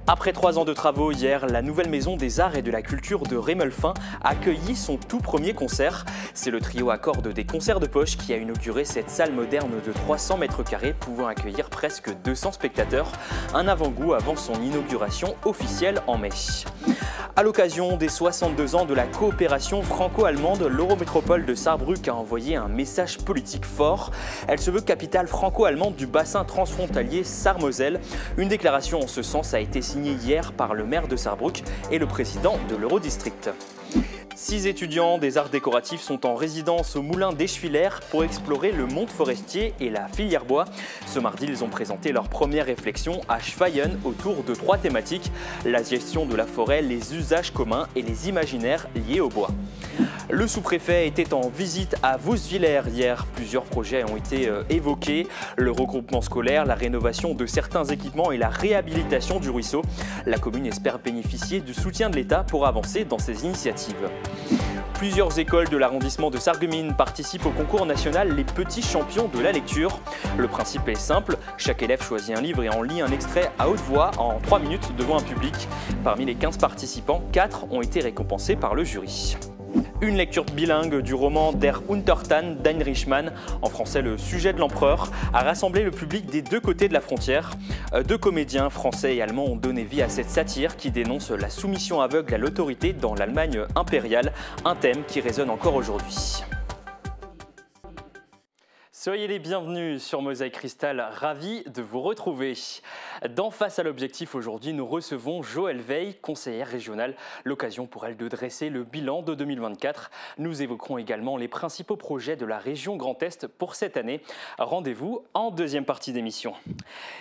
Après 3 ans de travaux, hier, la nouvelle maison des arts et de la culture de Rémelfin a accueilli son tout premier concert. C'est le trio à cordes des concerts de poche qui a inauguré cette salle moderne de 300 mètres carrés pouvant accueillir presque 200 spectateurs. Un avant-goût avant son inauguration officielle en mai. À l'occasion des 62 ans de la coopération franco-allemande, l'Eurométropole de Sarrebruck a envoyé un message politique fort. Elle se veut capitale franco-allemande du bassin transfrontalier Sarre-Moselle. Une déclaration en ce sens a été signée hier par le maire de Sarrebruck et le président de l'Eurodistrict. 6 étudiants des arts décoratifs sont en résidence au Moulin d'Eschwiller pour explorer le monde forestier et la filière bois. Ce mardi, ils ont présenté leur première réflexion à Schweyen autour de 3 thématiques: la gestion de la forêt, les usages communs et les imaginaires liés au bois. Le sous-préfet était en visite à Vouswiller hier. Plusieurs projets ont été évoqués: le regroupement scolaire, la rénovation de certains équipements et la réhabilitation du ruisseau. La commune espère bénéficier du soutien de l'État pour avancer dans ces initiatives. Plusieurs écoles de l'arrondissement de Sarreguemines participent au concours national Les Petits Champions de la lecture. Le principe est simple, chaque élève choisit un livre et en lit un extrait à haute voix en 3 minutes devant un public. Parmi les 15 participants, 4 ont été récompensés par le jury. Une lecture bilingue du roman Der Untertan d'Heinrich Mann, en français Le Sujet de l'Empereur, a rassemblé le public des 2 côtés de la frontière. 2 comédiens français et allemands ont donné vie à cette satire qui dénonce la soumission aveugle à l'autorité dans l'Allemagne impériale, un thème qui résonne encore aujourd'hui. Soyez les bienvenus sur Mosaïque Cristal, ravi de vous retrouver. Dans Face à l'objectif, aujourd'hui, nous recevons Joëlle Veil, conseillère régionale. L'occasion pour elle de dresser le bilan de 2024. Nous évoquerons également les principaux projets de la région Grand Est pour cette année. Rendez-vous en deuxième partie d'émission.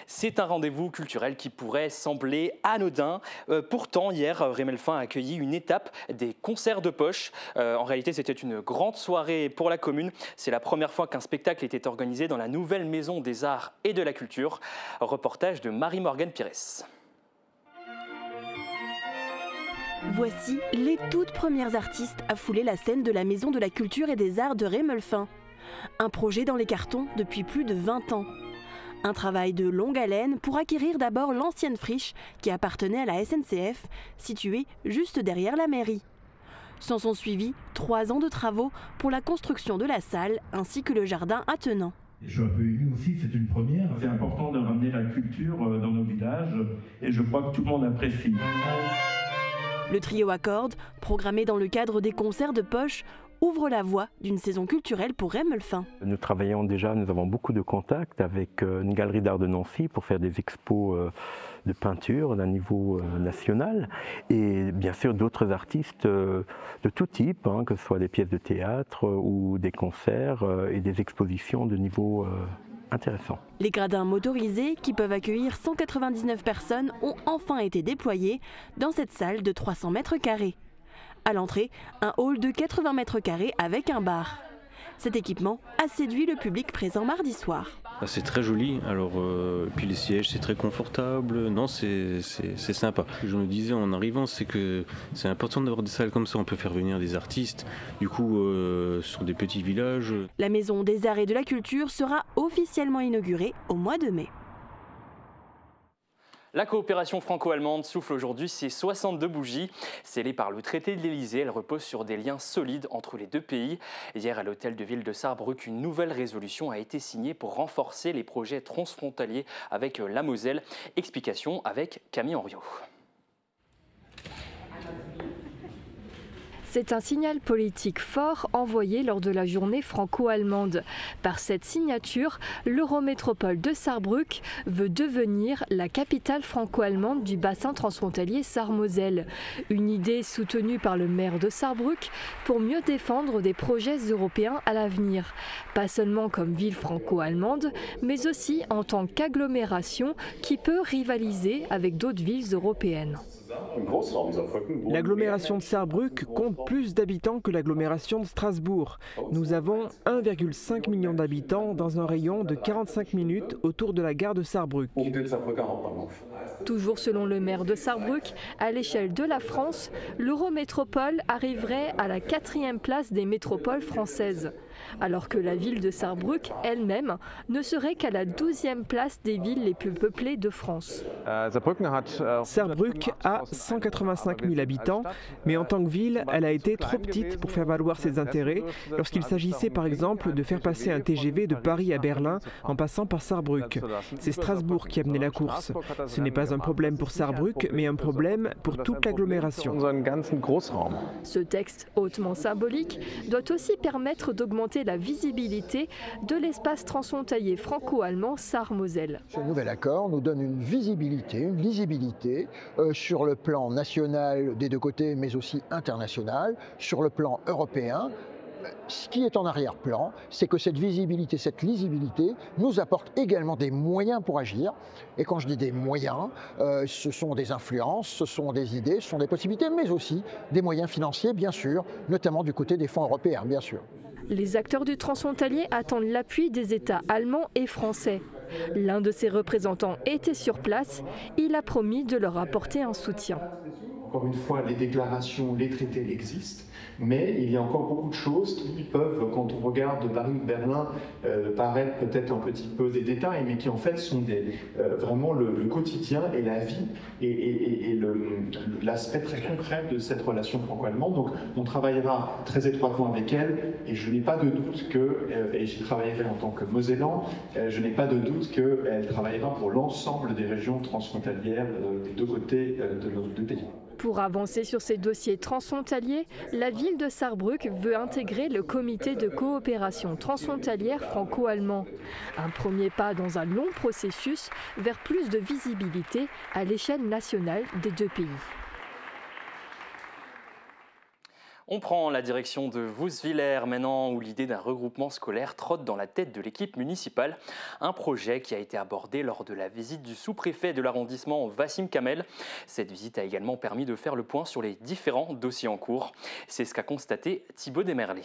C'est un rendez-vous culturel qui pourrait sembler anodin. Pourtant, hier, Rémelfin a accueilli une étape des concerts de poche. En réalité, c'était une grande soirée pour la commune. C'est la première fois qu'un spectacle était organisé dans la nouvelle maison des arts et de la culture. Reportage de Marie-Morgane Pires. Voici les toutes premières artistes à fouler la scène de la maison de la culture et des arts de Rémelfin. Un projet dans les cartons depuis plus de 20 ans. Un travail de longue haleine pour acquérir d'abord l'ancienne friche qui appartenait à la SNCF, située juste derrière la mairie. S'en sont suivis 3 ans de travaux pour la construction de la salle ainsi que le jardin attenant. Je suis un peu ému aussi, c'est une première. C'est important de ramener la culture dans nos villages et je crois que tout le monde apprécie. Le trio à cordes, programmé dans le cadre des concerts de poche, ouvre la voie d'une saison culturelle pour Rémelfin. Nous travaillons déjà, nous avons beaucoup de contacts avec une galerie d'art de Nancy pour faire des expos de peinture d'un niveau national et bien sûr d'autres artistes de tout type, que ce soit des pièces de théâtre ou des concerts et des expositions de niveau intéressant. Les gradins motorisés, qui peuvent accueillir 199 personnes, ont enfin été déployés dans cette salle de 300 mètres carrés. À l'entrée, un hall de 80 mètres carrés avec un bar. Cet équipement a séduit le public présent mardi soir. C'est très joli, alors puis les sièges c'est très confortable, non c'est sympa. Ce que je me disais en arrivant, c'est que c'est important d'avoir des salles comme ça, on peut faire venir des artistes, du coup sur des petits villages. La maison des arts et de la culture sera officiellement inaugurée au mois de mai. La coopération franco-allemande souffle aujourd'hui ses 62 bougies. Scellée par le traité de l'Élysée, elle repose sur des liens solides entre les 2 pays. Hier, à l'hôtel de ville de Sarrebruck, une nouvelle résolution a été signée pour renforcer les projets transfrontaliers avec la Moselle. Explication avec Camille Henriot. C'est un signal politique fort envoyé lors de la journée franco-allemande. Par cette signature, l'Eurométropole de Sarrebruck veut devenir la capitale franco-allemande du bassin transfrontalier Sarre-Moselle. Une idée soutenue par le maire de Sarrebruck pour mieux défendre des projets européens à l'avenir. Pas seulement comme ville franco-allemande, mais aussi en tant qu'agglomération qui peut rivaliser avec d'autres villes européennes. L'agglomération de Sarrebruck compte plus d'habitants que l'agglomération de Strasbourg. Nous avons 1,5 million d'habitants dans un rayon de 45 minutes autour de la gare de Sarrebruck. Toujours selon le maire de Sarrebruck, à l'échelle de la France, l'Eurométropole arriverait à la 4e place des métropoles françaises. Alors que la ville de Sarrebruck elle-même ne serait qu'à la 12e place des villes les plus peuplées de France. Sarrebruck a 185 000 habitants, mais en tant que ville, elle a été trop petite pour faire valoir ses intérêts lorsqu'il s'agissait par exemple de faire passer un TGV de Paris à Berlin en passant par Sarrebruck. C'est Strasbourg qui a mené la course. Ce n'est pas un problème pour Sarrebruck, mais un problème pour toute l'agglomération. Ce texte hautement symbolique doit aussi permettre d'augmenter la visibilité de l'espace transfrontalier franco-allemand Sarre-Moselle. Ce nouvel accord nous donne une visibilité, une lisibilité sur le plan national des deux côtés, mais aussi international, sur le plan européen. Ce qui est en arrière-plan, c'est que cette visibilité, cette lisibilité nous apporte également des moyens pour agir. Et quand je dis des moyens, ce sont des influences, ce sont des idées, ce sont des possibilités, mais aussi des moyens financiers, bien sûr, notamment du côté des fonds européens, bien sûr. Les acteurs du transfrontalier attendent l'appui des États allemands et français. L'un de ses représentants était sur place. Il a promis de leur apporter un soutien. Encore une fois, les déclarations, les traités existent, mais il y a encore beaucoup de choses qui peuvent, quand on regarde Paris ou Berlin, paraître peut-être un petit peu des détails, mais qui en fait sont vraiment le quotidien et la vie et l'aspect très concret de cette relation franco-allemande. Donc on travaillera très étroitement avec elle, et je n'ai pas de doute et j'y travaillerai en tant que Mosellan, je n'ai pas de doute qu'elle travaillera pour l'ensemble des régions transfrontalières des deux côtés de nos deux pays. Pour avancer sur ces dossiers transfrontaliers, la ville de Sarrebruck veut intégrer le comité de coopération transfrontalière franco-allemand. Un premier pas dans un long processus vers plus de visibilité à l'échelle nationale des deux pays. On prend la direction de Vouswiller maintenant, où l'idée d'un regroupement scolaire trotte dans la tête de l'équipe municipale. Un projet qui a été abordé lors de la visite du sous-préfet de l'arrondissement Wassim Kamel. Cette visite a également permis de faire le point sur les différents dossiers en cours. C'est ce qu'a constaté Thibaut Desmerlet.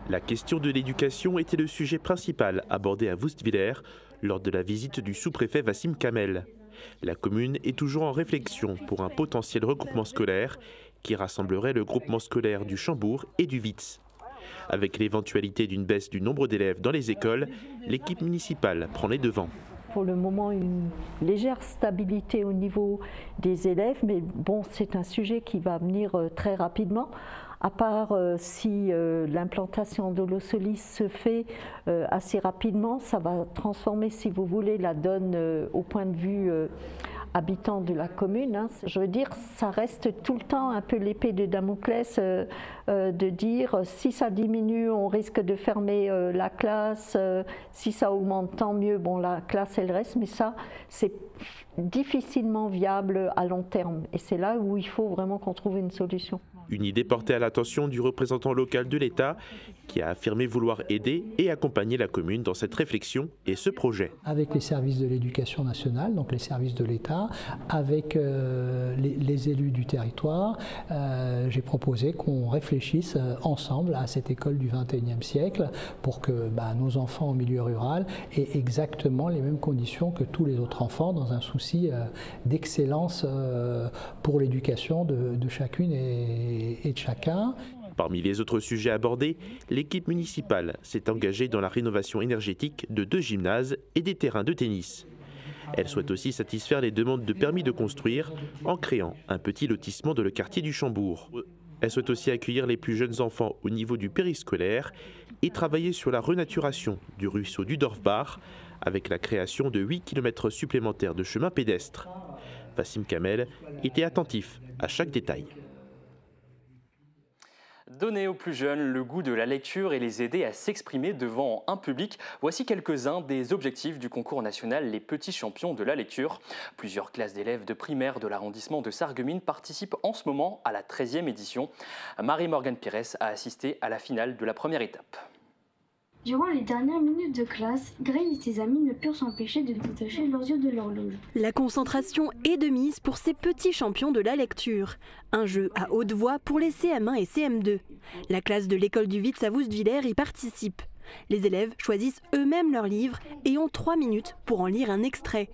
La question de l'éducation était le sujet principal abordé à Vouswiller lors de la visite du sous-préfet Wassim Kamel. La commune est toujours en réflexion pour un potentiel regroupement scolaire qui rassemblerait le groupement scolaire du Chambourg et du Witz. Avec l'éventualité d'une baisse du nombre d'élèves dans les écoles, l'équipe municipale prend les devants. Pour le moment, une légère stabilité au niveau des élèves, mais bon, c'est un sujet qui va venir très rapidement. À part si l'implantation de l'Osolis se fait assez rapidement, ça va transformer, si vous voulez, la donne au point de vue habitants de la commune. Je veux dire, ça reste tout le temps un peu l'épée de Damoclès de dire si ça diminue, on risque de fermer la classe, si ça augmente, tant mieux, bon, la classe elle reste, mais ça c'est difficilement viable à long terme et c'est là où il faut vraiment qu'on trouve une solution. Une idée portée à l'attention du représentant local de l'État qui a affirmé vouloir aider et accompagner la commune dans cette réflexion et ce projet. Avec les services de l'éducation nationale, donc les services de l'État, avec les élus du territoire, j'ai proposé qu'on réfléchisse ensemble à cette école du XXIe siècle pour que nos enfants au milieu rural aient exactement les mêmes conditions que tous les autres enfants dans un souci d'excellence pour l'éducation de chacune et de chacun. Parmi les autres sujets abordés, l'équipe municipale s'est engagée dans la rénovation énergétique de 2 gymnases et des terrains de tennis. Elle souhaite aussi satisfaire les demandes de permis de construire en créant un petit lotissement dans le quartier du Chambourg. Elle souhaite aussi accueillir les plus jeunes enfants au niveau du périscolaire et travailler sur la renaturation du ruisseau du Dorfbach avec la création de 8 km supplémentaires de chemins pédestres. Wassim Kamel était attentif à chaque détail. Donner aux plus jeunes le goût de la lecture et les aider à s'exprimer devant un public, voici quelques-uns des objectifs du concours national Les Petits Champions de la Lecture. Plusieurs classes d'élèves de primaire de l'arrondissement de Sarreguemines participent en ce moment à la 13e édition. Marie-Morgane Pires a assisté à la finale de la première étape. Durant les dernières minutes de classe, Gray et ses amis ne purent s'empêcher de détacher leurs yeux de l'horloge. La concentration est de mise pour ces petits champions de la lecture. Un jeu à haute voix pour les CM1 et CM2. La classe de l'école du Witz à Woustviller y participe. Les élèves choisissent eux-mêmes leurs livres et ont 3 minutes pour en lire un extrait.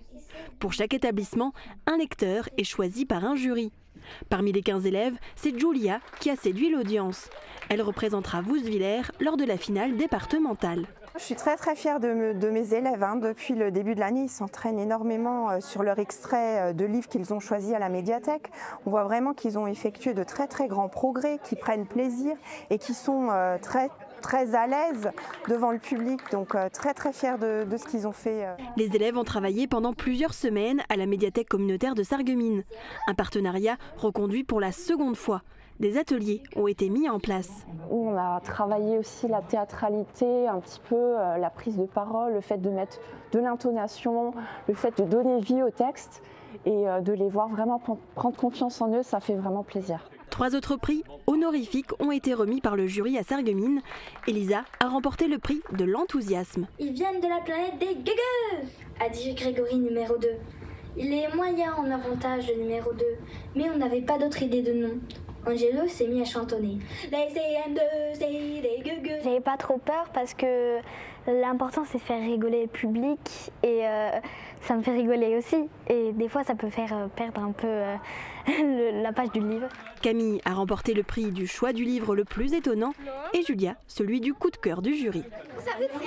Pour chaque établissement, un lecteur est choisi par un jury. Parmi les 15 élèves, c'est Julia qui a séduit l'audience. Elle représentera Woustviller lors de la finale départementale. Je suis très fière de mes élèves. Depuis le début de l'année, ils s'entraînent énormément sur leur extrait de livres qu'ils ont choisis à la médiathèque. On voit vraiment qu'ils ont effectué de très grands progrès, qu'ils prennent plaisir et qui sont très à l'aise devant le public, donc très fiers de ce qu'ils ont fait. Les élèves ont travaillé pendant plusieurs semaines à la médiathèque communautaire de Sarreguemines. Un partenariat reconduit pour la seconde fois. Des ateliers ont été mis en place. On a travaillé aussi la théâtralité, un petit peu la prise de parole, le fait de mettre de l'intonation, le fait de donner vie au texte et de les voir vraiment prendre confiance en eux, ça fait vraiment plaisir. 3 autres prix honorifiques ont été remis par le jury à Sarreguemines. Elisa a remporté le prix de l'enthousiasme. Ils viennent de la planète des gueugueux, a dit Grégory numéro 2. Il est moyen en avantage le numéro 2, mais on n'avait pas d'autre idée de nom. Angelo s'est mis à chantonner. Les CM2, c'est des gueugueux. J'avais pas trop peur parce que l'important c'est de faire rigoler le public et ça me fait rigoler aussi. Et des fois ça peut faire perdre un peu la page du livre. Camille a remporté le prix du choix du livre le plus étonnant et Julia celui du coup de cœur du jury. Ça veut dire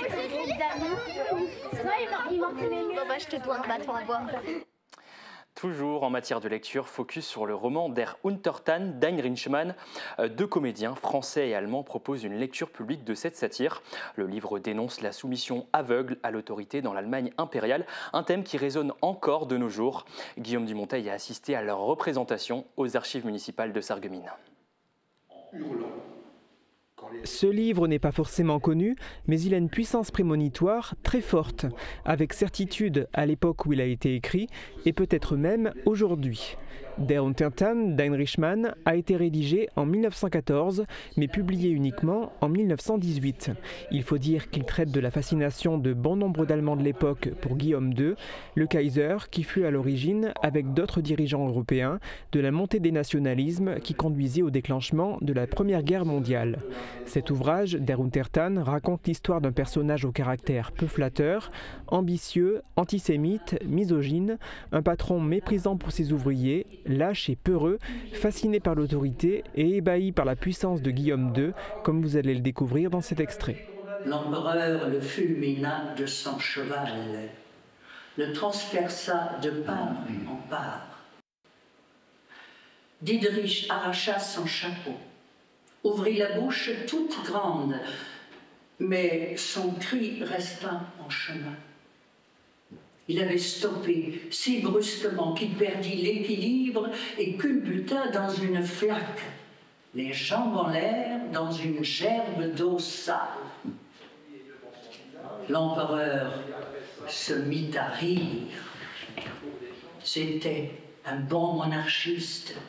que je te dois un bâton à boire. Toujours en matière de lecture, focus sur le roman Der Untertan d'Heinrich Mann. 2 comédiens français et allemands proposent une lecture publique de cette satire. Le livre dénonce la soumission aveugle à l'autorité dans l'Allemagne impériale, un thème qui résonne encore de nos jours. Guillaume Dumonteil a assisté à leur représentation aux archives municipales de Sarreguemines. Ce livre n'est pas forcément connu, mais il a une puissance prémonitoire très forte, avec certitude à l'époque où il a été écrit, et peut-être même aujourd'hui. Der Untertan d'Heinrich Mann a été rédigé en 1914, mais publié uniquement en 1918. Il faut dire qu'il traite de la fascination de bon nombre d'Allemands de l'époque pour Guillaume II, le Kaiser, qui fut à l'origine, avec d'autres dirigeants européens, de la montée des nationalismes qui conduisit au déclenchement de la Première Guerre mondiale. Cet ouvrage, Der Untertan, raconte l'histoire d'un personnage au caractère peu flatteur, ambitieux, antisémite, misogyne, un patron méprisant pour ses ouvriers, lâche et peureux, fasciné par l'autorité et ébahi par la puissance de Guillaume II, comme vous allez le découvrir dans cet extrait. L'empereur le fulmina de son cheval, le transperça de part en part. Diederich arracha son chapeau, ouvrit la bouche toute grande, mais son cri resta en chemin. Il avait stoppé si brusquement qu'il perdit l'équilibre et culbuta dans une flaque, les jambes en l'air dans une gerbe d'eau sale. L'empereur se mit à rire. C'était un bon monarchiste,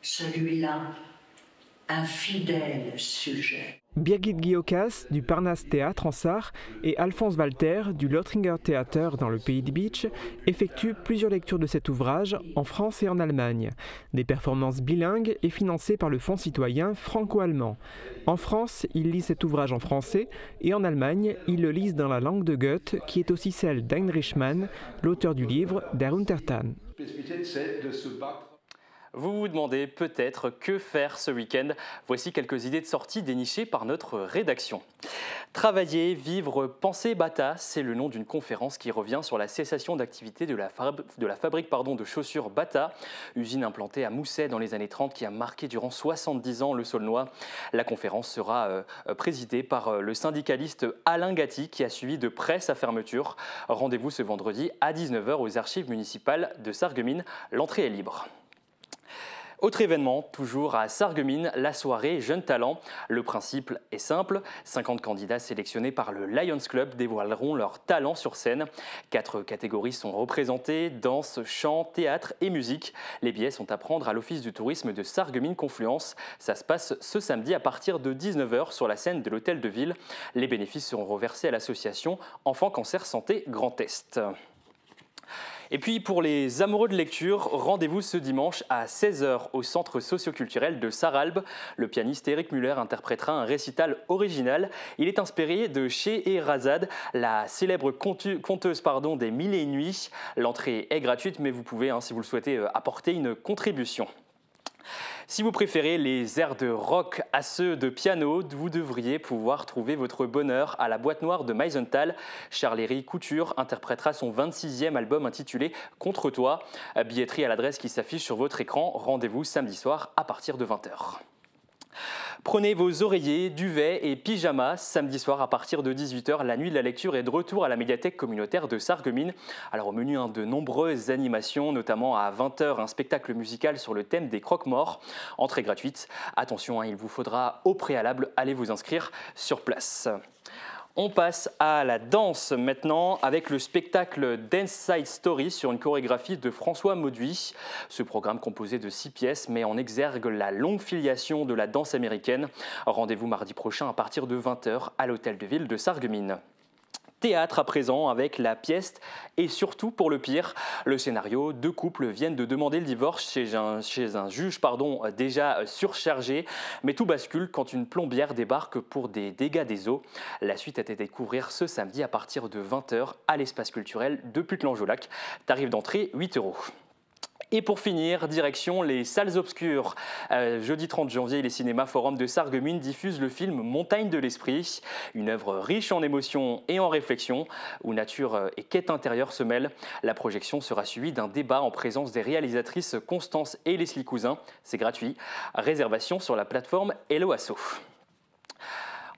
celui-là, un fidèle sujet. Birgit Guillokas du Parnasse Théâtre en Sarre et Alphonse Walter du Lothringer Theater dans le Pays de Bitche effectuent plusieurs lectures de cet ouvrage en France et en Allemagne. Des performances bilingues et financées par le Fonds citoyen franco-allemand. En France, ils lisent cet ouvrage en français et en Allemagne, ils le lisent dans la langue de Goethe qui est aussi celle d'Heinrich Mann, l'auteur du livre Der Untertan. Vous vous demandez peut-être que faire ce week-end. Voici quelques idées de sortie dénichées par notre rédaction. Travailler, vivre, penser Bata, c'est le nom d'une conférence qui revient sur la cessation d'activité de la fabrique de chaussures Bata, usine implantée à Mousset dans les années 30 qui a marqué durant 70 ans le Saulnois. La conférence sera présidée par le syndicaliste Alain Gatti qui a suivi de près sa fermeture. Rendez-vous ce vendredi à 19h aux archives municipales de Sarreguemines. L'entrée est libre. Autre événement, toujours à Sarreguemines, la soirée Jeunes Talents. Le principe est simple, 50 candidats sélectionnés par le Lions Club dévoileront leurs talents sur scène. 4 catégories sont représentées, danse, chant, théâtre et musique. Les billets sont à prendre à l'Office du tourisme de Sarreguemines Confluence. Ça se passe ce samedi à partir de 19h sur la scène de l'Hôtel de Ville. Les bénéfices seront reversés à l'association Enfants Cancer Santé Grand Est. Et puis pour les amoureux de lecture, rendez-vous ce dimanche à 16h au Centre socioculturel de Sarralbe. Le pianiste Eric Muller interprétera un récital original. Il est inspiré de Scheherazade, la célèbre conteuse des Mille et une nuits. L'entrée est gratuite, mais vous pouvez, si vous le souhaitez, apporter une contribution. Si vous préférez les airs de rock à ceux de piano, vous devriez pouvoir trouver votre bonheur à la boîte noire de Meisenthal. Charles-Héry Couture interprétera son 26e album intitulé « Contre toi ». Billetterie à l'adresse qui s'affiche sur votre écran. Rendez-vous samedi soir à partir de 20h. Prenez vos oreillers, duvets et pyjamas. Samedi soir à partir de 18h, la nuit de la lecture est de retour à la médiathèque communautaire de Sarreguemines. Alors au menu, de nombreuses animations, notamment à 20h, un spectacle musical sur le thème des croque-morts. Entrée gratuite. Attention, il vous faudra au préalable aller vous inscrire sur place. On passe à la danse maintenant avec le spectacle Dance Side Story sur une chorégraphie de François Mauduit. Ce programme composé de 6 pièces met en exergue la longue filiation de la danse américaine. Rendez-vous mardi prochain à partir de 20h à l'Hôtel de Ville de Sarreguemines. Théâtre à présent avec la pièce et surtout pour le pire. Le scénario, 2 couples viennent de demander le divorce chez un juge déjà surchargé. Mais tout bascule quand une plombière débarque pour des dégâts des eaux. La suite est à découvrir ce samedi à partir de 20h à l'espace culturel de Putelange-au-Lac. Tarif d'entrée 8 €. Et pour finir, direction les salles obscures. Jeudi 30 janvier, les cinémas Forum de Sarreguemines diffusent le film Montagne de l'Esprit, une œuvre riche en émotions et en réflexions, où nature et quête intérieure se mêlent. La projection sera suivie d'un débat en présence des réalisatrices Constance et Leslie Cousin. C'est gratuit. Réservation sur la plateforme Hello Asso.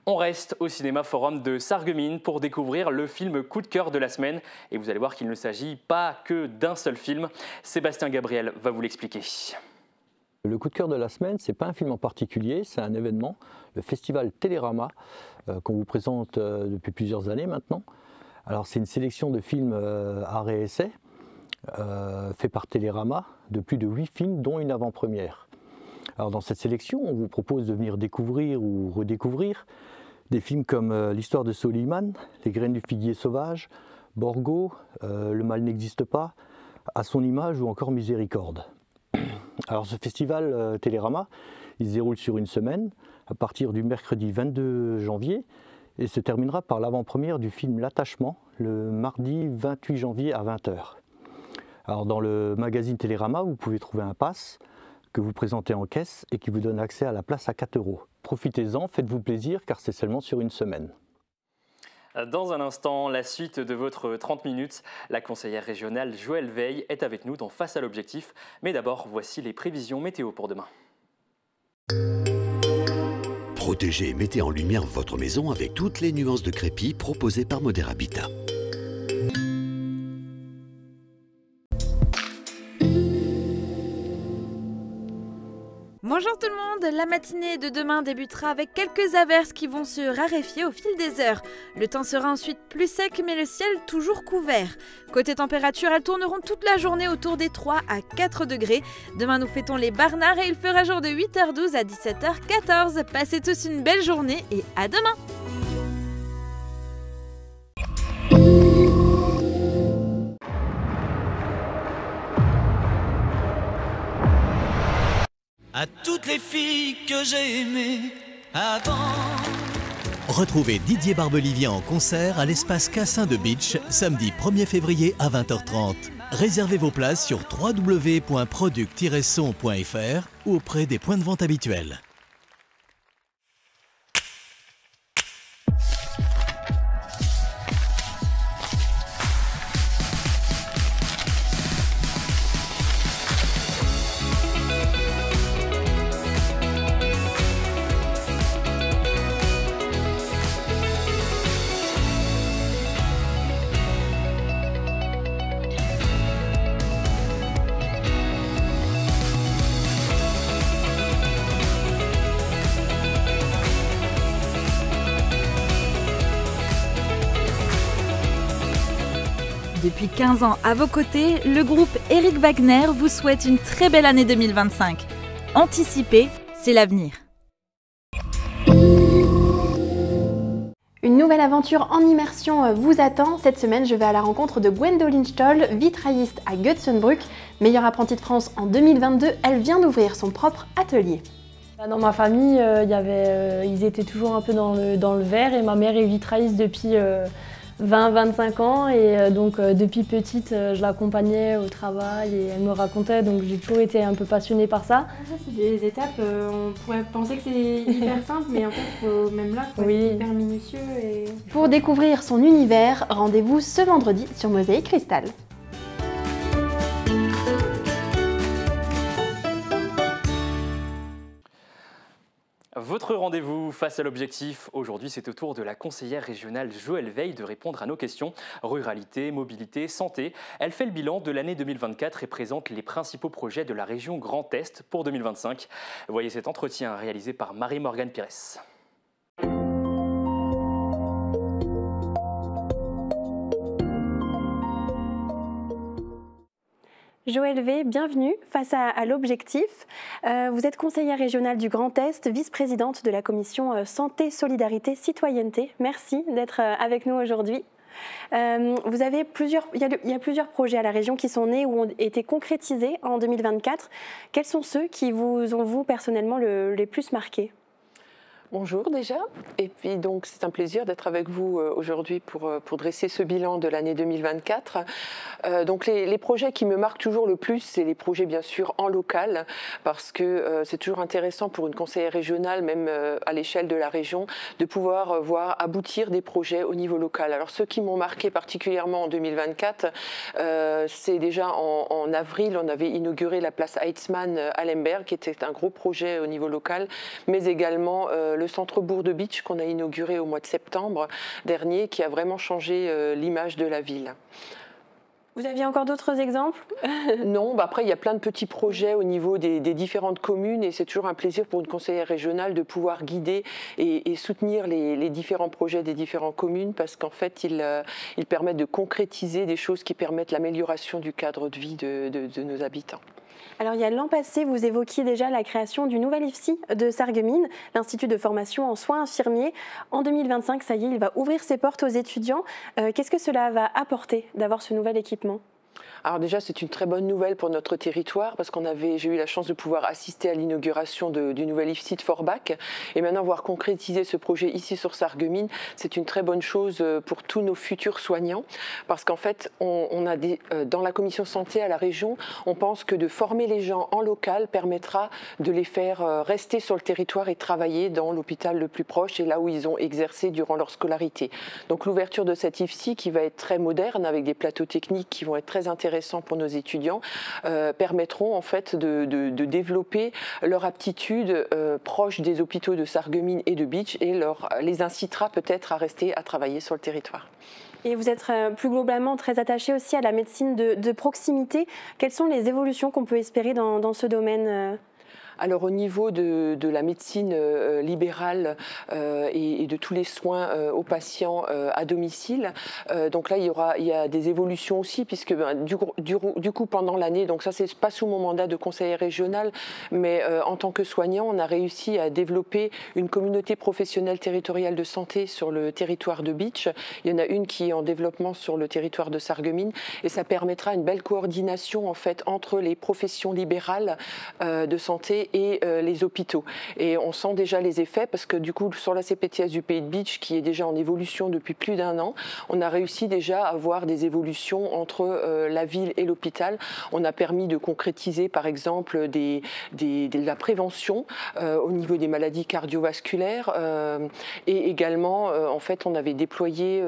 On reste au cinéma Forum de Sarreguemines pour découvrir le film coup de cœur de la semaine. Et vous allez voir qu'il ne s'agit pas que d'un seul film. Sébastien Gabriel va vous l'expliquer. Le coup de cœur de la semaine, ce n'est pas un film en particulier, c'est un événement, le festival Télérama, qu'on vous présente depuis plusieurs années maintenant. Alors c'est une sélection de films arts et essais, fait par Télérama, de plus de 8 films, dont une avant-première. Alors dans cette sélection, on vous propose de venir découvrir ou redécouvrir des films comme L'histoire de Soliman, Les graines du figuier sauvage, Borgo, Le mal n'existe pas, À son image ou encore Miséricorde. Alors ce festival Télérama, il se déroule sur une semaine, à partir du mercredi 22 janvier, et se terminera par l'avant-première du film L'Attachement, le mardi 28 janvier à 20h. Alors dans le magazine Télérama, vous pouvez trouver un pass que vous présentez en caisse et qui vous donne accès à la place à 4 €. Profitez-en, faites-vous plaisir car c'est seulement sur une semaine. Dans un instant, la suite de votre 30 minutes. La conseillère régionale Joëlle Veil est avec nous dans Face à l'objectif. Mais d'abord, voici les prévisions météo pour demain. Protégez et mettez en lumière votre maison avec toutes les nuances de crépi proposées par Modèle Habitat. Bonjour tout le monde, la matinée de demain débutera avec quelques averses qui vont se raréfier au fil des heures. Le temps sera ensuite plus sec mais le ciel toujours couvert. Côté température, elles tourneront toute la journée autour des 3 à 4 degrés. Demain nous fêtons les Barnards et il fera jour de 8h12 à 17h14. Passez tous une belle journée et à demain. À toutes les filles que j'ai aimées avant. Retrouvez Didier Barbelivier en concert à l'espace Cassin de Beach, samedi 1er février à 20h30. Réservez vos places sur www.product-son.fr ou auprès des points de vente habituels. Depuis 15 ans à vos côtés, le groupe Eric Wagner vous souhaite une très belle année 2025. Anticiper, c'est l'avenir. Une nouvelle aventure en immersion vous attend. Cette semaine, je vais à la rencontre de Gwendoline Stoll, vitrailliste à Götzenbrück. Meilleure apprentie de France en 2022, elle vient d'ouvrir son propre atelier. Dans ma famille, ils étaient toujours un peu dans le verre et ma mère est vitrailliste depuis 20-25 ans et donc depuis petite, je l'accompagnais au travail et elle me racontait, donc j'ai toujours été un peu passionnée par ça. Ça, c'est des étapes, on pourrait penser que c'est hyper simple, mais en fait, même là, il faut être hyper minutieux. Pour découvrir son univers, rendez-vous ce vendredi sur Mosaïque Cristal. Votre rendez-vous face à l'objectif, aujourd'hui c'est au tour de la conseillère régionale Joëlle Veil de répondre à nos questions. Ruralité, mobilité, santé, elle fait le bilan de l'année 2024 et présente les principaux projets de la région Grand Est pour 2025. Voyez cet entretien réalisé par Marie-Morgane Pires. Joëlle V, bienvenue face à l'objectif. Vous êtes conseillère régionale du Grand Est, vice-présidente de la commission Santé, Solidarité, Citoyenneté. Merci d'être avec nous aujourd'hui. Il y a plusieurs projets à la région qui sont nés ou ont été concrétisés en 2024. Quels sont ceux qui vous ont, vous, personnellement, les plus marqués ? Bonjour déjà, et puis donc c'est un plaisir d'être avec vous aujourd'hui pour dresser ce bilan de l'année 2024. Donc les projets qui me marquent toujours le plus, c'est les projets bien sûr en local, parce que c'est toujours intéressant pour une conseillère régionale, même à l'échelle de la région, de pouvoir voir aboutir des projets au niveau local. Alors ceux qui m'ont marqué particulièrement en 2024, c'est déjà en avril, on avait inauguré la place Heitzmann à Lemberg, qui était un gros projet au niveau local, mais également le centre-bourg de Bitche qu'on a inauguré au mois de septembre dernier, qui a vraiment changé l'image de la ville. Vous aviez encore d'autres exemples? Non, après il y a plein de petits projets au niveau des différentes communes et c'est toujours un plaisir pour une conseillère régionale de pouvoir guider et soutenir les différents projets des différentes communes parce qu'en fait ils permettent de concrétiser des choses qui permettent l'amélioration du cadre de vie de nos habitants. Alors il y a l'an passé, vous évoquiez déjà la création du nouvel IFSI de Sarreguemines, l'Institut de formation en soins infirmiers. En 2025, ça y est, il va ouvrir ses portes aux étudiants. Qu'est-ce que cela va apporter d'avoir ce nouvel équipement ? Alors déjà, c'est une très bonne nouvelle pour notre territoire parce j'ai eu la chance de pouvoir assister à l'inauguration du nouvel IFSI de Forbach et maintenant voir concrétiser ce projet ici sur Sarreguemines, c'est une très bonne chose pour tous nos futurs soignants parce qu'en fait, dans la commission santé à la région, on pense que de former les gens en local permettra de les faire rester sur le territoire et travailler dans l'hôpital le plus proche et là où ils ont exercé durant leur scolarité. Donc l'ouverture de cet IFSI qui va être très moderne avec des plateaux techniques qui vont être très intéressants pour nos étudiants, permettront en fait de développer leur aptitude proche des hôpitaux de Sarreguemines et de Bitche et les incitera peut-être à rester à travailler sur le territoire. Et vous êtes plus globalement très attaché aussi à la médecine de proximité. Quelles sont les évolutions qu'on peut espérer dans ce domaine ? Alors au niveau de la médecine libérale et de tous les soins aux patients à domicile, donc là il y a des évolutions aussi puisque du coup pendant l'année, donc ça c'est pas sous mon mandat de conseillère régionale, mais en tant que soignant on a réussi à développer une communauté professionnelle territoriale de santé sur le territoire de Bitche. Il y en a une qui est en développement sur le territoire de Sarreguemines et ça permettra une belle coordination en fait entre les professions libérales de santé et les hôpitaux. Et on sent déjà les effets parce que du coup sur la CPTS du Pays de Bitche qui est déjà en évolution depuis plus d'1 an, on a réussi déjà à avoir des évolutions entre la ville et l'hôpital. On a permis de concrétiser par exemple de la prévention au niveau des maladies cardiovasculaires et également en fait on avait déployé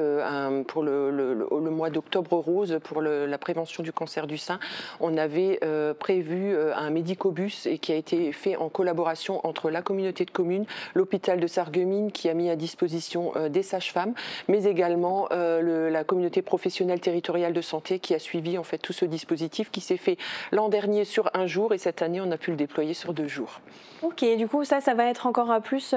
pour le mois d'octobre rose pour la prévention du cancer du sein, on avait prévu un médicobus et qui a été est fait en collaboration entre la communauté de communes, l'hôpital de Sarreguemines qui a mis à disposition des sages-femmes, mais également la communauté professionnelle territoriale de santé qui a suivi en fait tout ce dispositif qui s'est fait l'an dernier sur 1 jour et cette année on a pu le déployer sur 2 jours. Ok, du coup ça va être encore plus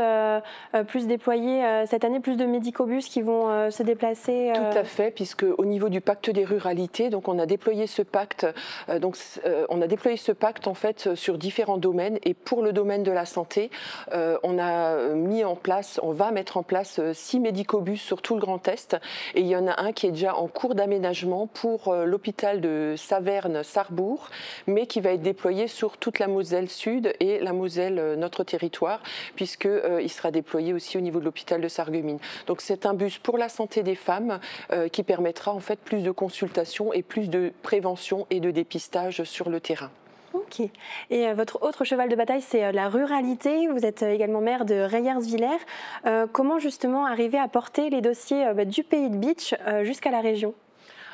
déployé cette année, plus de médicobus qui vont se déplacer. Tout à fait, puisque au niveau du pacte des ruralités, donc on a déployé ce pacte, en fait sur différents domaines et pour le domaine de la santé, on va mettre en place 6 médicobus sur tout le Grand Est et il y en a un qui est déjà en cours d'aménagement pour l'hôpital de Saverne-Sarrebourg, mais qui va être déployé sur toute la Moselle Sud et la Moselle notre territoire, puisqu'il sera déployé aussi au niveau de l'hôpital de Sarreguemines. Donc c'est un bus pour la santé des femmes qui permettra en fait plus de consultations et plus de prévention et de dépistage sur le terrain. Ok. Et votre autre cheval de bataille, c'est la ruralité. Vous êtes également maire de Reyersvillers. Comment justement arriver à porter les dossiers du pays de Bitche jusqu'à la région ?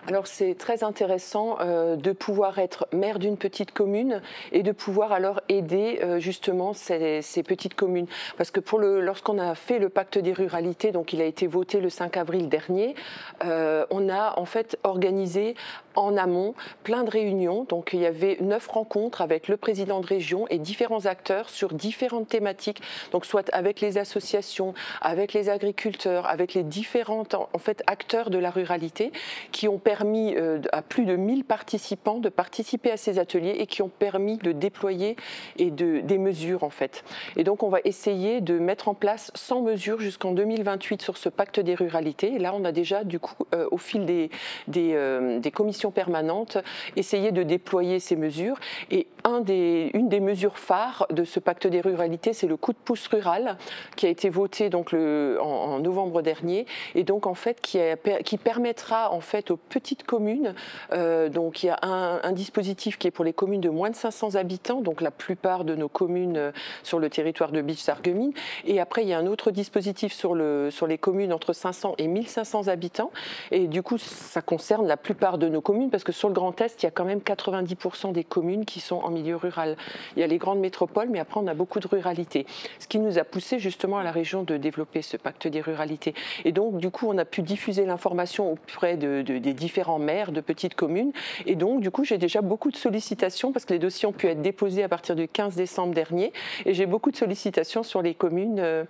Alors c'est très intéressant de pouvoir être maire d'une petite commune et de pouvoir alors aider justement ces petites communes. Parce que lorsqu'on a fait le pacte des ruralités, donc il a été voté le 5 avril dernier, on a en fait organisé en amont plein de réunions. Donc il y avait 9 rencontres avec le président de région et différents acteurs sur différentes thématiques. Donc soit avec les associations, avec les agriculteurs, avec les différents en fait, acteurs de la ruralité qui ont permis à plus de 1000 participants de participer à ces ateliers et qui ont permis de déployer des mesures en fait. Et donc on va essayer de mettre en place 100 mesures jusqu'en 2028 sur ce pacte des ruralités. Et là on a déjà du coup au fil des commissions permanentes essayé de déployer ces mesures. Et une des mesures phares de ce pacte des ruralités, c'est le coup de pouce rural qui a été voté donc en novembre dernier et donc en fait qui permettra en fait aux petites communes, donc il y a un dispositif qui est pour les communes de moins de 500 habitants, donc la plupart de nos communes sur le territoire de Bitche-Sarreguemines, et après il y a un autre dispositif sur les communes entre 500 et 1500 habitants, et du coup ça concerne la plupart de nos communes parce que sur le Grand Est il y a quand même 90% des communes qui sont en milieu rural. Il y a les grandes métropoles, mais après on a beaucoup de ruralité, ce qui nous a poussé justement à la région de développer ce pacte des ruralités. Et donc du coup on a pu diffuser l'information auprès des différents maires de petites communes. Et donc, du coup, j'ai déjà beaucoup de sollicitations parce que les dossiers ont pu être déposés à partir du 15 décembre dernier. Et j'ai beaucoup de sollicitations sur les communes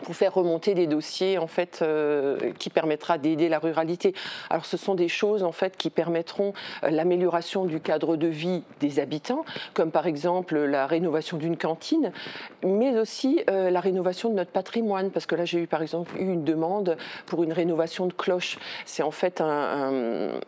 pour faire remonter des dossiers en fait qui permettra d'aider la ruralité. Alors ce sont des choses en fait qui permettront l'amélioration du cadre de vie des habitants, comme par exemple la rénovation d'une cantine, mais aussi la rénovation de notre patrimoine, parce que là j'ai eu par exemple une demande pour une rénovation de cloches. C'est en fait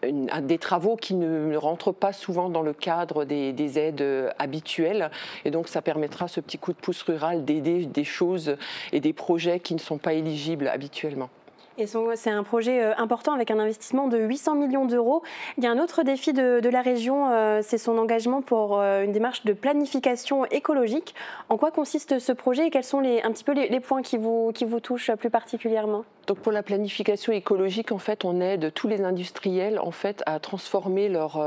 des travaux qui ne rentrent pas souvent dans le cadre des aides habituelles, et donc ça permettra ce petit coup de pouce rural d'aider des choses et des projets qui ne sont pas éligibles habituellement. Et c'est un projet important avec un investissement de 800 millions d'euros. Il y a un autre défi de la région, c'est son engagement pour une démarche de planification écologique. En quoi consiste ce projet et quels sont un petit peu les points qui vous touchent plus particulièrement ? Donc pour la planification écologique, en fait, on aide tous les industriels en fait à transformer leur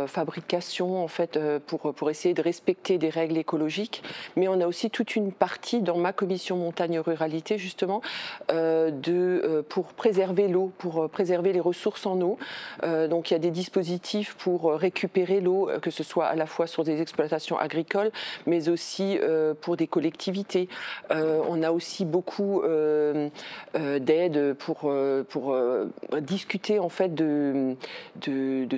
fabrication en fait pour essayer de respecter des règles écologiques. Mais on a aussi toute une partie dans ma commission montagne ruralité justement pour préserver l'eau, pour préserver les ressources en eau. Donc il y a des dispositifs pour récupérer l'eau, que ce soit à la fois sur des exploitations agricoles, mais aussi pour des collectivités. On a aussi beaucoup d'aide pour discuter en fait de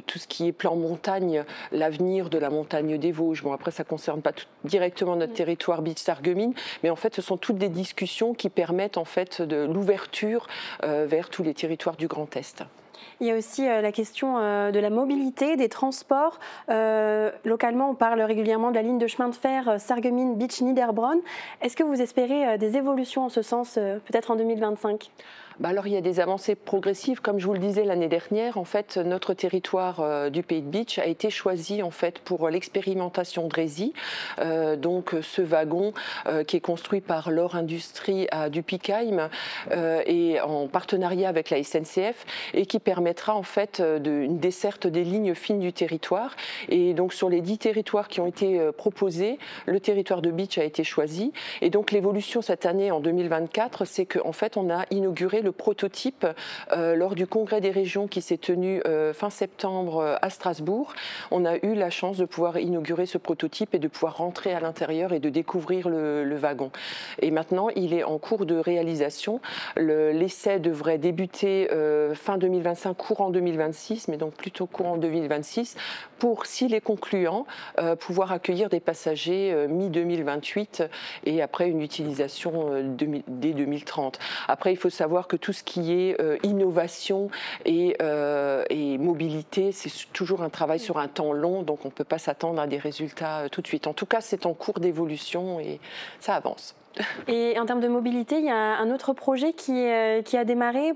tout ce qui est plan montagne, l'avenir de la montagne des Vosges. Bon, après ça ne concerne pas directement notre territoire Bitche-Sarreguemines, mais en fait ce sont toutes des discussions qui permettent en fait de l'ouverture vers tous les territoires du Grand Est. Il y a aussi la question de la mobilité, des transports. Localement, on parle régulièrement de la ligne de chemin de fer Sarreguemines-Bitche-Niederbronn. Est-ce que vous espérez des évolutions en ce sens, peut-être en 2025 ? Alors il y a des avancées progressives, comme je vous le disais l'année dernière. En fait, notre territoire du Pays de Bitche a été choisi en fait pour l'expérimentation Drézy, donc ce wagon qui est construit par Lor Industrie à Dupikheim et en partenariat avec la SNCF et qui permettra en fait une desserte des lignes fines du territoire. Et donc sur les 10 territoires qui ont été proposés, le territoire de Bitche a été choisi. Et donc l'évolution cette année en 2024, c'est qu'en fait on a inauguré le prototype lors du congrès des régions qui s'est tenu fin septembre à Strasbourg. On a eu la chance de pouvoir inaugurer ce prototype et de pouvoir rentrer à l'intérieur et de découvrir le wagon. Et maintenant, il est en cours de réalisation. L'essai devrait débuter fin 2025, courant 2026, mais donc plutôt courant 2026, pour, s'il est concluant, pouvoir accueillir des passagers mi-2028 et après une utilisation dès 2030. Après, il faut savoir que tout ce qui est innovation et mobilité, c'est toujours un travail sur un temps long, donc on ne peut pas s'attendre à des résultats tout de suite. En tout cas, c'est en cours d'évolution et ça avance. Et en termes de mobilité, il y a un autre projet qui a démarré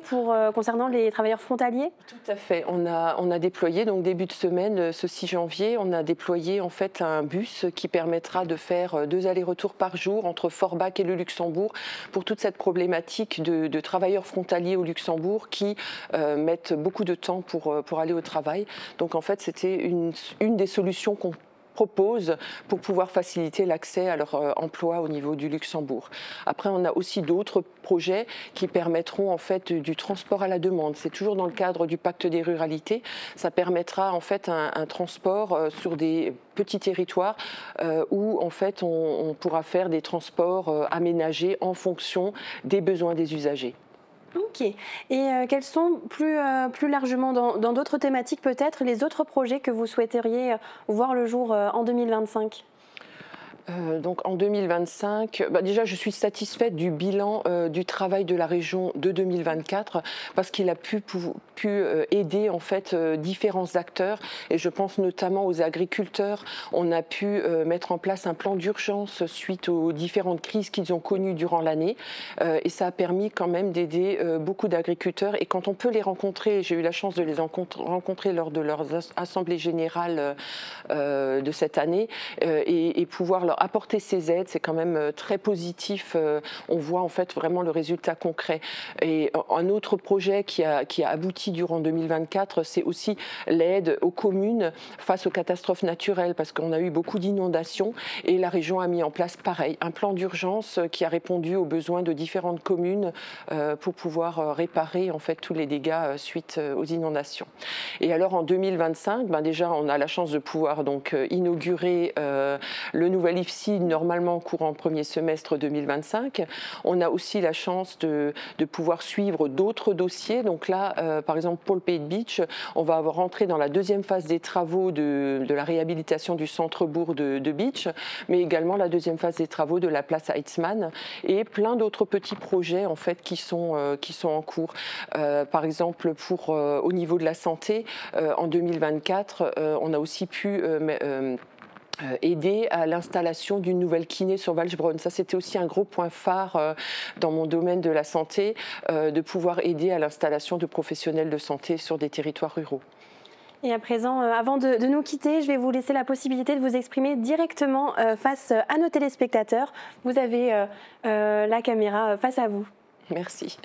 concernant les travailleurs frontaliers? Tout à fait. On a déployé, donc début de semaine, ce 6 janvier, on a déployé en fait un bus qui permettra de faire 2 allers-retours par jour entre Forbach et le Luxembourg pour toute cette problématique de travailleurs frontaliers au Luxembourg qui mettent beaucoup de temps pour aller au travail. Donc en fait, c'était une des solutions qu'on propose pour pouvoir faciliter l'accès à leur emploi au niveau du Luxembourg. Après, on a aussi d'autres projets qui permettront en fait du transport à la demande. C'est toujours dans le cadre du pacte des ruralités. Ça permettra en fait un transport sur des petits territoires où en fait on pourra faire des transports aménagés en fonction des besoins des usagers. Ok. Et quels sont plus largement, dans d'autres thématiques peut-être, les autres projets que vous souhaiteriez voir le jour en 2025 ? Donc en 2025, déjà je suis satisfaite du bilan du travail de la région de 2024 parce qu'il a pu aider en fait différents acteurs et je pense notamment aux agriculteurs. On a pu mettre en place un plan d'urgence suite aux différentes crises qu'ils ont connues durant l'année et ça a permis quand même d'aider beaucoup d'agriculteurs et quand on peut les rencontrer, j'ai eu la chance de les rencontrer lors de leurs assemblées générales de cette année et pouvoir leur apporter ces aides, c'est quand même très positif. On voit en fait vraiment le résultat concret. Et un autre projet qui a abouti durant 2024, c'est aussi l'aide aux communes face aux catastrophes naturelles, parce qu'on a eu beaucoup d'inondations et la région a mis en place pareil, un plan d'urgence qui a répondu aux besoins de différentes communes pour pouvoir réparer en fait tous les dégâts suite aux inondations. Et alors en 2025, déjà on a la chance de pouvoir donc inaugurer le nouvel IFSI normalement courant premier semestre 2025. On a aussi la chance de pouvoir suivre d'autres dossiers. Donc là, par exemple, pour le Pays de Bitche, on va rentrer dans la deuxième phase des travaux de la réhabilitation du centre-bourg de Bitche, mais également la deuxième phase des travaux de la place Heitzmann et plein d'autres petits projets en fait qui sont en cours. Par exemple, au niveau de la santé, en 2024, on a aussi pu aider à l'installation d'une nouvelle kiné sur Walchbronn. Ça, c'était aussi un gros point phare dans mon domaine de la santé, de pouvoir aider à l'installation de professionnels de santé sur des territoires ruraux. Et à présent, avant de nous quitter, je vais vous laisser la possibilité de vous exprimer directement face à nos téléspectateurs. Vous avez la caméra face à vous. Merci.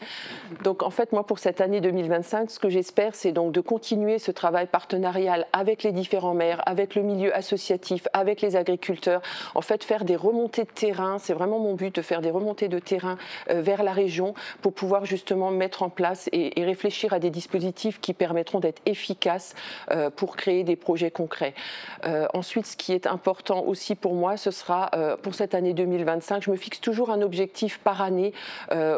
Donc en fait, moi pour cette année 2025, ce que j'espère, c'est donc de continuer ce travail partenarial avec les différents maires, avec le milieu associatif, avec les agriculteurs. En fait, faire des remontées de terrain, c'est vraiment mon but de faire des remontées de terrain vers la région pour pouvoir justement mettre en place et réfléchir à des dispositifs qui permettront d'être efficaces pour créer des projets concrets. Ensuite, ce qui est important aussi pour moi, ce sera pour cette année 2025, je me fixe toujours un objectif par année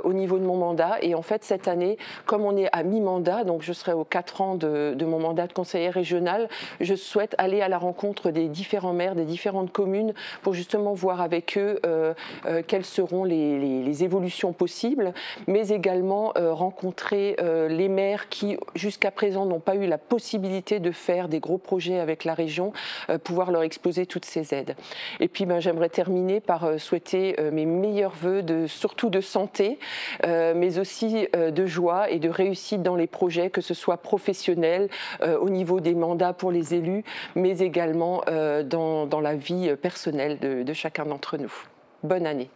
au niveau de mon mandat et en fait cette année, comme on est à mi-mandat, donc je serai aux 4 ans de mon mandat de conseillère régionale, je souhaite aller à la rencontre des différents maires, des différentes communes pour justement voir avec eux quelles seront les évolutions possibles, mais également rencontrer les maires qui jusqu'à présent n'ont pas eu la possibilité de faire des gros projets avec la région, pouvoir leur exposer toutes ces aides. Et puis j'aimerais terminer par souhaiter mes meilleurs vœux surtout de santé, mais aussi de joie et de réussite dans les projets, que ce soit professionnel, au niveau des mandats pour les élus, mais également dans la vie personnelle de chacun d'entre nous. Bonne année.